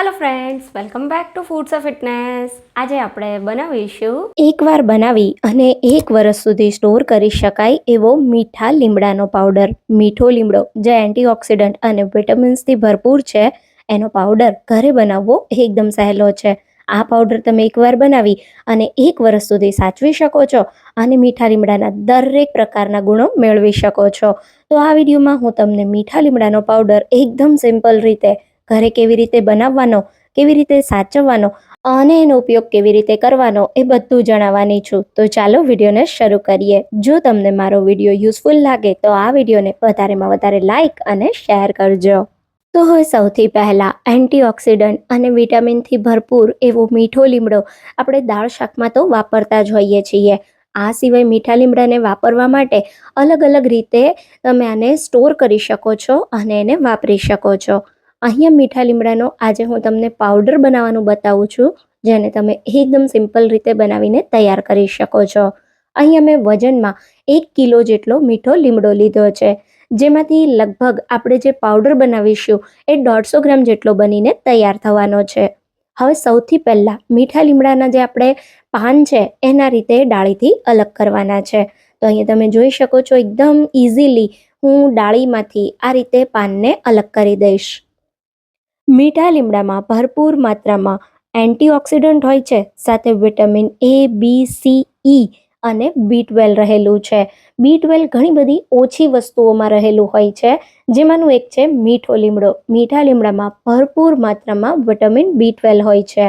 Hello friends, welcome back to foods of fitness. આજે આપણે બનાવીશું એકવાર બનાવી અને 1 વર્ષ સુધી સ્ટોર કરી શકાય એવો મીઠા લીમડાનો પાવડર. મીઠો લીમડો જે એન્ટીઓક્સિડન્ટ અને વિટામિન્સથી ભરપૂર છે, એનો પાવડર ઘરે બનાવવો એકદમ સહેલો છે. આ પાવડર તમે એકવાર બનાવી અને 1 વર્ષ સુધી સાચવી શકો છો અને મીઠા લીમડાના દરેક પ્રકારના ગુણો મેળવી શકો છો. તો આ વિડીયોમાં હું તમને મીઠા લીમડાનો પાવડર એકદમ સિમ્પલ રીતે ઘરે કેવી રીતે બનાવવાનો, કેવી રીતે સાચવવાનો અને એનો ઉપયોગ કેવી રીતે કરવાનો એ બધું જણાવવાની છું. તો ચાલો વિડીયોને શરૂ કરીએ. જો તમને મારો વિડીયો યુઝફુલ લાગે તો આ વિડીયોને વધારેમાં વધારે લાઇક અને શેર કરજો. તો હવે સૌથી પહેલાં એન્ટીઓક્સિડન્ટ અને વિટામિનથી ભરપૂર એવો મીઠો લીમડો આપણે દાળ શાકમાં તો વાપરતા જ હોઈએ છીએ. આ સિવાય મીઠા લીમડાને વાપરવા માટે અલગ અલગ રીતે તમે આને સ્ટોર કરી શકો છો અને એને વાપરી શકો છો. અહીંયા મીઠા લીમડાનો આજે હું તમને પાવડર બનાવવાનું બતાવું છું, જેને તમે એકદમ સિમ્પલ રીતે બનાવીને તૈયાર કરી શકો છો. અહીંયા મેં વજનમાં 1 કિલો જેટલો મીઠો લીમડો લીધો છે, જેમાંથી લગભગ આપણે જે પાવડર બનાવીશું એ 150 ગ્રામ જેટલો બનીને તૈયાર થવાનો છે. હવે સૌથી પહેલાં મીઠા લીમડાના જે આપણે પાન છે એના રીતે ડાળીથી અલગ કરવાના છે. તો અહીંયા તમે જોઈ શકો છો, એકદમ ઇઝીલી હું ડાળીમાંથી આ રીતે પાનને અલગ કરી દઈશ. મીઠા લીમડામાં ભરપૂર માત્રામાં એન્ટીઓક્સિડન્ટ હોય છે, સાથે vitamin A, B, C, E અને B12 રહેલું છે. B12 ઘણી બધી ઓછી વસ્તુઓમાં રહેલું હોય છે, જેમાંનું એક છે મીઠો લીમડો. મીઠા લીમડામાં ભરપૂર માત્રામાં વિટામિન B12 હોય છે.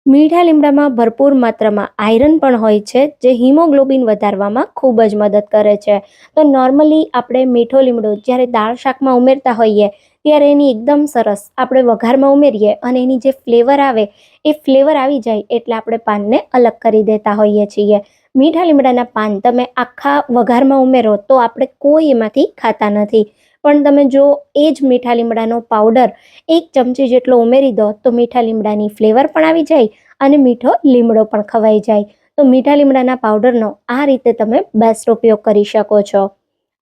મીઠા લીમડામાં ભરપૂર માત્રામાં આયરન પણ હોય છે, જે હિમોગ્લોબિન વધારવામાં ખૂબ જ મદદ કરે છે. તો નોર્મલી આપણે મીઠો લીમડો જ્યારે દાળ શાકમાં ઉમેરતા હોઈએ ત્યારે એની એકદમ સરસ આપણે વઘારમાં ઉમેરીએ અને એની જે ફ્લેવર આવે એ ફ્લેવર આવી જાય એટલે આપણે પાનને અલગ કરી દેતા હોઈએ છીએ. મીઠા લીમડાના પાન તમે આખા વઘારમાં ઉમેરો તો આપણે કોઈ એમાંથી ખાતા નથી, પણ તમે જો એ જ મીઠા લીમડાનો પાવડર 1 ચમચી જેટલો ઉમેરી દો તો મીઠા લીમડાની ફ્લેવર પણ આવી જાય અને મીઠો લીમડો પણ ખવાઈ જાય. તો મીઠા લીમડાના પાવડરનો આ રીતે તમે બેસ્ટ ઉપયોગ કરી શકો છો.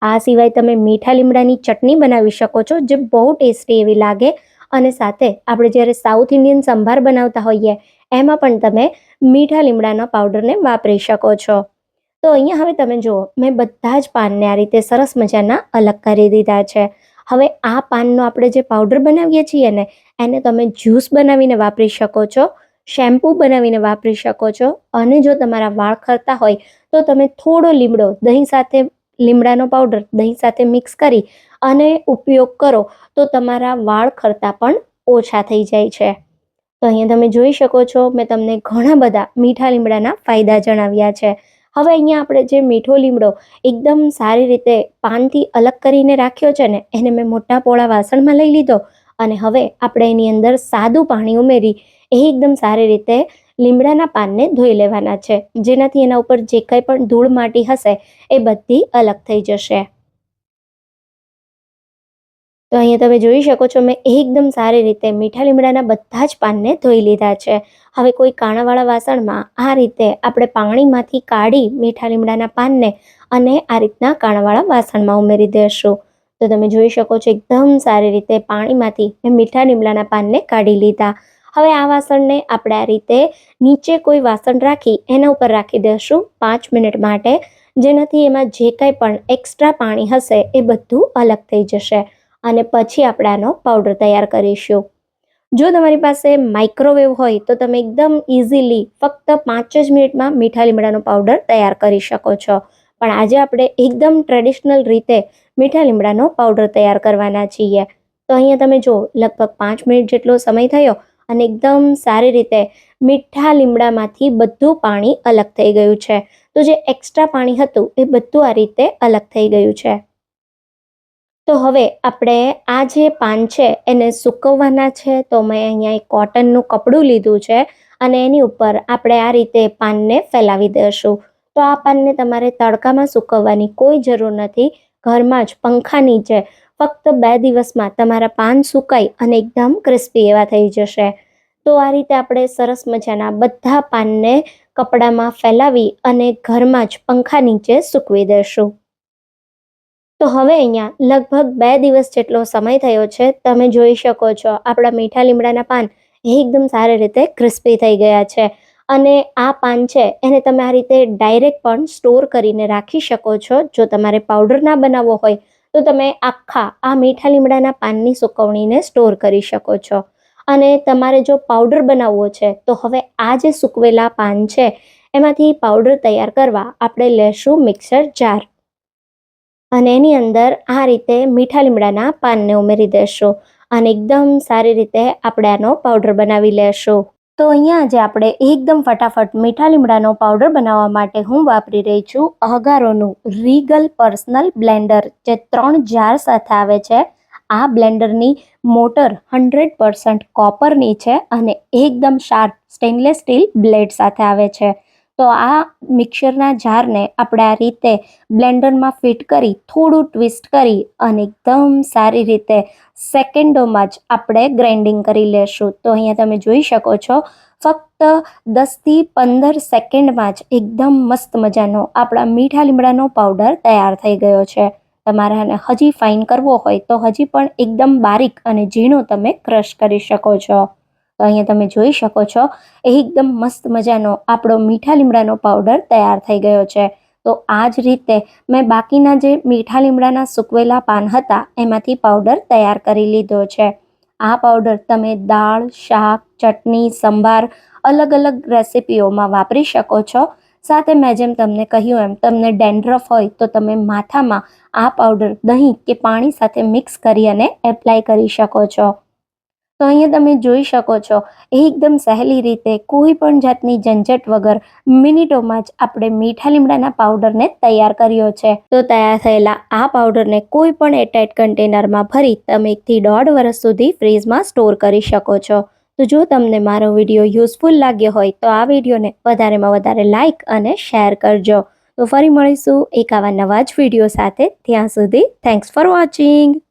આ સિવાય તમે મીઠા લીમડાની ચટણી બનાવી શકો છો, જે બહુ ટેસ્ટી એવી લાગે. અને સાથે આપણે જ્યારે સાઉથ ઇન્ડિયન સંભાર બનાવતા હોઈએ એમાં પણ તમે મીઠા લીમડાના પાવડરને વાપરી શકો છો. તો અહીંયા હવે તમે જુઓ, મેં બધા જ પાનને આ રીતે સરસ મજાના અલગ કરી દીધા છે. હવે આ પાનનો આપણે જે પાવડર બનાવીએ છીએ ને, એને તમે જ્યુસ બનાવીને વાપરી શકો છો, શેમ્પૂ બનાવીને વાપરી શકો છો, અને જો તમારા વાળ ખરતા હોય તો તમે થોડો લીમડો દહીં સાથે લીમડાનો પાવડર દહીં સાથે મિક્સ કરી અને ઉપયોગ કરો તો તમારા વાળ ખરતા પણ ઓછા થઈ જાય છે. તો અહીંયા તમે જોઈ શકો છો, મેં તમને ઘણા બધા મીઠા લીમડાના ફાયદા જણાવ્યા છે. હવે અહીંયા આપણે જે મીઠો લીમડો એકદમ સારી રીતે પાનથી અલગ કરીને રાખ્યો છે ને, એને મેં મોટા પોળા વાસણમાં લઈ લીધો અને હવે આપણે એની અંદર સાદું પાણી ઉમેરી એકદમ સારી રીતે લીમડાના પાનને ધોઈ લેવાના છે, જેનાથી એના ઉપર જે કંઈ પણ ધૂળ માટી હશે એ બધી અલગ થઈ જશે. તો અહીંયા તમે જોઈ શકો છો, મેં એકદમ સારી રીતે મીઠા લીમડાના બધા જ પાનને ધોઈ લીધા છે. હવે કોઈ કાણાવાળા વાસણમાં આ રીતે આપણે પાણીમાંથી કાઢી મીઠા લીમડાના પાનને અને આ રીતના કાણાવાળા વાસણમાં ઉમેરી દઈશું. તો તમે જોઈ શકો છો, એકદમ સારી રીતે પાણીમાંથી મેં મીઠા લીમડાના પાનને કાઢી લીધા. હવે આ વાસણને આપણે આ રીતે નીચે કોઈ વાસણ રાખી એના ઉપર રાખી દઈશું 5 મિનિટ માટે, જેનાથી એમાં જે કંઈ પણ એક્સ્ટ્રા પાણી હશે એ બધું અલગ થઈ જશે અને પછી આપણે આનો પાવડર તૈયાર કરીશું. જો તમારી પાસે માઇક્રોવેવ હોય તો તમે એકદમ ઇઝીલી ફક્ત 5 જ મિનિટમાં મીઠા લીમડાનો પાવડર તૈયાર કરી શકો છો. પણ આજે આપણે એકદમ ટ્રેડિશનલ રીતે મીઠા લીમડાનો પાવડર તૈયાર કરવાના છીએ. તો અહીંયા તમે જો, લગભગ 5 મિનિટ જેટલો સમય થયો અને એકદમ સારી રીતે મીઠા લીમડામાંથી બધું પાણી અલગ થઈ ગયું છે. તો જે એક્સ્ટ્રા પાણી હતું એ બધું આ રીતે અલગ થઈ ગયું છે. તો હવે આપણે આ જે પાન છે એને સૂકવવાના છે. તો મેં અહીંયા એક કોટનનું કપડું લીધું છે અને એની ઉપર આપણે આ રીતે પાનને ફેલાવી દઈશું. તો આ પાનને તમારે તડકામાં સૂકવવાની કોઈ જરૂર નથી, ઘરમાં જ પંખા નીચે ફક્ત 2 દિવસમાં તમારા પાન સુકાઈ અને એકદમ ક્રિસ્પી એવા થઈ જશે. તો આ રીતે આપણે સરસ મજાના બધા પાનને કપડામાં ફેલાવી અને ઘરમાં જ પંખા નીચે સૂકવી દઈશું. તો હવે અહીંયા લગભગ 2 દિવસ જેટલો સમય થયો છે. તમે જોઈ શકો છો આપણા મીઠા લીમડાના પાન એકદમ સારી રીતે ક્રિસ્પી થઈ ગયા છે. અને આ પાન છે એને તમે આ રીતે ડાયરેક્ટ પણ સ્ટોર કરીને રાખી શકો છો. જો તમારે પાવડર ના બનાવવો હોય તો તમે આખા આ મીઠા લીમડાના પાનની સુકવણીને સ્ટોર કરી શકો છો. અને તમારે જો પાવડર બનાવવો છે તો હવે આ જે સૂકવેલા પાન છે એમાંથી પાવડર તૈયાર કરવા આપણે લેશું મિક્સર જાર. અને એની અંદર આ રીતે મીઠા લીમડાના પાનને ઉમેરી દેશું અને એકદમ સારી રીતે આપણે આનો પાવડર બનાવી લેશું. તો અહીંયા આજે આપણે એકદમ ફટાફટ મીઠા લીમડાનો પાવડર બનાવવા માટે હું વાપરી રહી છું અગારોનું રીગલ પર્સનલ બ્લેન્ડર, જે 3 જાર સાથે આવે છે. આ બ્લેન્ડરની મોટર 100% કોપરની છે અને એકદમ શાર્પ સ્ટેનલેસ સ્ટીલ બ્લેડ સાથે આવે છે. તો આ મિક્સરના જારને આપણે આ રીતે બ્લેન્ડરમાં ફિટ કરી થોડું ટ્વિસ્ટ કરી અને એકદમ સારી રીતે સેકન્ડોમાં જ આપણે ગ્રાઇન્ડિંગ કરી લેશું. તો અહીંયા તમે જોઈ શકો છો ફક્ત 10થી 15 સેકન્ડમાં જ એકદમ મસ્ત મજાનો આપણા મીઠા લીમડાનો પાવડર તૈયાર થઈ ગયો છે. તમારે આને હજી ફાઇન કરવો હોય તો હજી પણ એકદમ બારીક અને ઝીણો તમે ક્રશ કરી શકો છો. તો અહીંયા તમે જોઈ શકો છો એકદમ મસ્ત મજાનો આપણો મીઠા લીમડાનો પાવડર તૈયાર થઈ ગયો છે. તો આ જ રીતે મેં બાકીના જે મીઠા લીમડાના સૂકવેલા પાન હતા એમાંથી પાવડર તૈયાર કરી લીધો છે. આ પાવડર તમે દાળ, શાક, ચટણી, સંભાર અલગ અલગ રેસિપીઓમાં વાપરી શકો છો. સાથે મેં જેમ તમને કહ્યું એમ તમને ડેન્ડ્રફ હોય તો તમે માથામાં આ પાવડર દહીં કે પાણી સાથે મિક્સ કરી અને એપ્લાય કરી શકો છો. તો અહીંયા તમે જોઈ શકો છો એકદમ સહેલી રીતે કોઈ પણ જાતની ઝંઝટ વગર મિનિટોમાં જ આપણે મીઠા લીમડાના પાવડરને તૈયાર કર્યો છે. તો તૈયાર થયેલા આ પાવડરને કોઈ પણ એરટાઇટ કન્ટેનરમાં ભરી તમે 1 થી 1.5 વર્ષ સુધી ફ્રીઝમાં સ્ટોર કરી શકો છો. તો જો તમને મારો વિડીયો યુઝફુલ લાગ્યો હોય તો આ વિડીયોને વધારેમાં વધારે લાઇક અને શેર કરજો. તો ફરી મળીશું એક આવા નવા જ વિડીયો સાથે. ત્યાં સુધી થેન્ક્સ ફોર વોચિંગ.